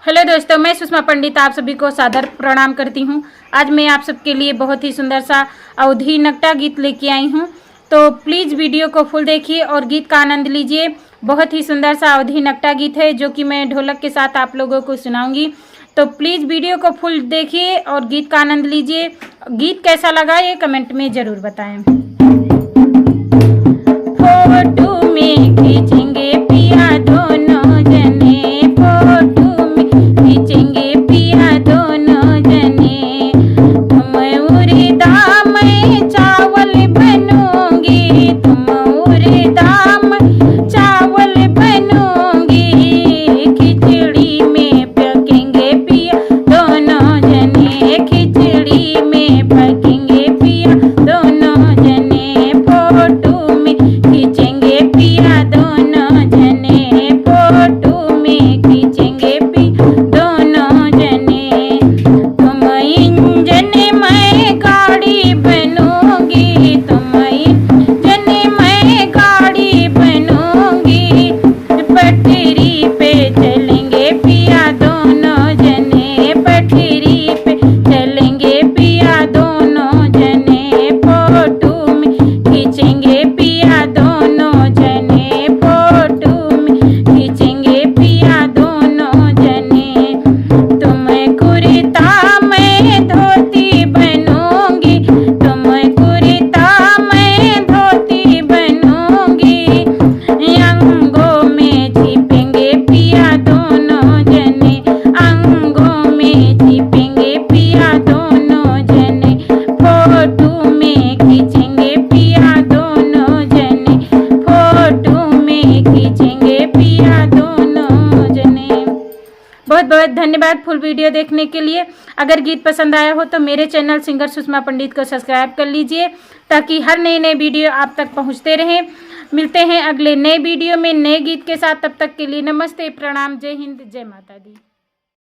Hello दोस्तों, मैं सुषमा पंडित आप सभी को सादर प्रणाम करती हूं। आज मैं आप सबके लिए बहुत ही सुंदर सा अवधी नकटा गीत लेके आई हूं, तो प्लीज़ वीडियो को फुल देखिए और गीत का आनंद लीजिए। बहुत ही सुंदर सा अवधी नकटा गीत है जो कि मैं ढोलक के साथ आप लोगों को सुनाऊंगी, तो प्लीज़ वीडियो को फुल देखिए और गीत का आनंद लीजिए। गीत कैसा लगा ये कमेंट में ज़रूर बताएं। फोटो में खींचेंगे पिया दोनों जने, फोटो में खींचेंगे पिया दोनों जने। तुम उड़दा मैं चावल बनूंगी, तुम उड़दा मैं चावल बनूंगी। खिचड़ी में पकेंगे पिया दोनों जने, खिचड़ी में पकेंगे पिया दोनों जने। फोटो में खींचेंगे पिया दोनों जने, फोटो में खींचेंगे पिया दोनों जने। तुम इंजन मैं गाड़ी बनूंगी, तुम इंजन मैं गाड़ी बनूंगी। पटरी पे चलेंगे पिया दोनों जने, पटरी पे चलेंगे पिया दोनों जने। फोटो में खींचेंगे पिया दोनों जने, फोटो में खींचेंगे पिया दोनों जने। तुम कुर्ता मैं धोती बनूंगी, तुम कुर्ता मैं धोती बनूंगी। अंगों में छिपेंगे पिया दोनों जने, अंगों में छिपेंगे पिया दोनों जने। फोटो में खींचेंगे पिया दोनों जने, फोटो में खींचेंगे पिया दोनों जने। बहुत बहुत धन्यवाद फुल वीडियो देखने के लिए। अगर गीत पसंद आया हो तो मेरे चैनल सिंगर सुषमा पंडित को सब्सक्राइब कर लीजिए ताकि हर नए वीडियो आप तक पहुंचते रहें। मिलते हैं अगले नए वीडियो में नए गीत के साथ। तब तक के लिए नमस्ते, प्रणाम, जय हिंद, जय माता दी।